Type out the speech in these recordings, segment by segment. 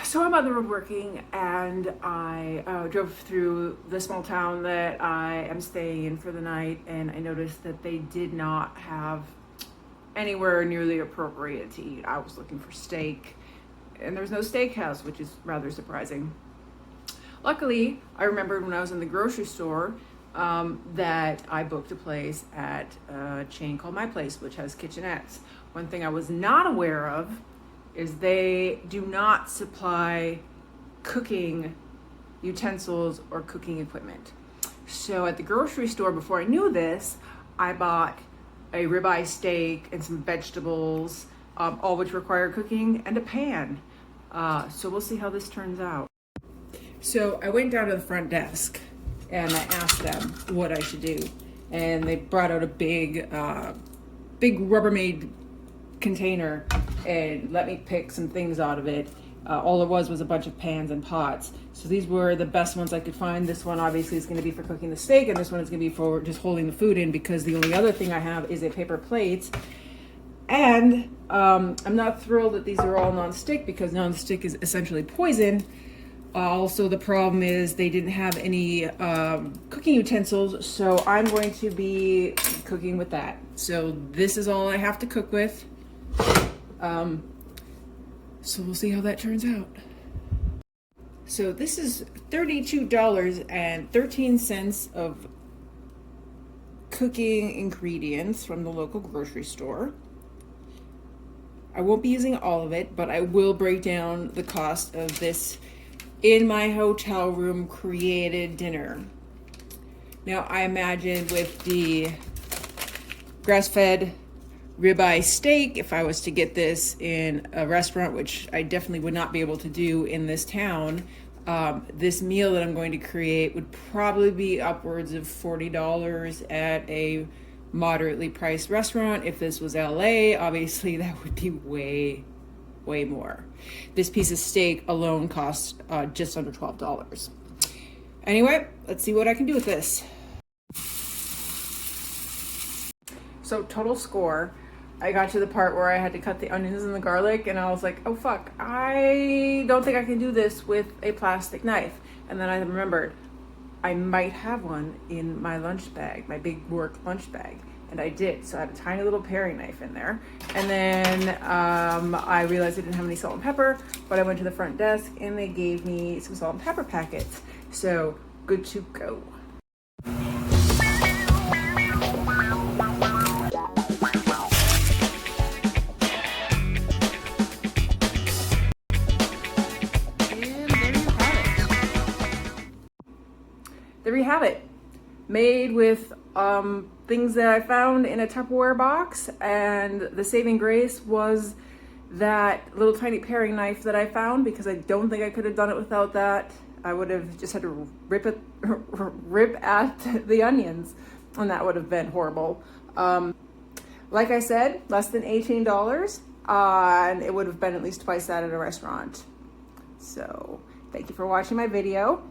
So I'm on the road working, and I drove through the small town that I am staying in for the night, and I noticed that they did not have anywhere nearly appropriate to eat. I was looking for steak, and there's no steakhouse, which is rather surprising. Luckily, I remembered when I was in the grocery store that I booked a place at a chain called My Place, which has kitchenettes. One thing I was not aware of is they do not supply cooking utensils or cooking equipment. So at the grocery store, before I knew this, I bought a ribeye steak and some vegetables, all which require cooking, and a pan. So we'll see how this turns out. So I went down to the front desk and I asked them what I should do. And they brought out a big Rubbermaid container and let me pick some things out of it. All it was a bunch of pans and pots. So these were the best ones I could find. This one obviously is going to be for cooking the steak, and this one is going to be for just holding the food in, because the only other thing I have is a paper plate. And I'm not thrilled that these are all non-stick, because non-stick is essentially poison. Also, the problem is they didn't have any cooking utensils, so I'm going to be cooking with that. So this is all I have to cook with. So we'll see how that turns out. So this is $32.13 of cooking ingredients from the local grocery store. I won't be using all of it, but I will break down the cost of this in my hotel room created dinner. Now, I imagine with the grass-fed ribeye steak, if I was to get this in a restaurant, which I definitely would not be able to do in this town, this meal that I'm going to create would probably be upwards of $40 at a moderately priced restaurant. If this was LA, obviously that would be way more. This piece of steak alone costs just under $12. Anyway, let's see what I can do with this. So total score, I got to the part where I had to cut the onions and the garlic, and I was like, oh fuck, I don't think I can do this with a plastic knife. And then I remembered I might have one in my lunch bag, my big work lunch bag. And I did, so I had a tiny little paring knife in there. And then I realized I didn't have any salt and pepper, but I went to the front desk and they gave me some salt and pepper packets. So good to go. There you have it, made with things that I found in a Tupperware box, and the saving grace was that little tiny paring knife that I found, because I don't think I could have done it without that. I would have just had to rip at the onions, and that would have been horrible. Like I said, less than $18, and it would have been at least twice that at a restaurant. So thank you for watching my video.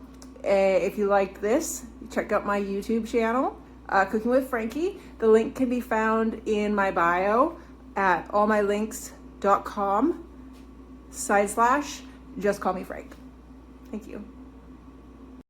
If you liked this, check out my YouTube channel, Cooking with Frankie. The link can be found in my bio at allmylinks.com/just call me Frank. Thank you.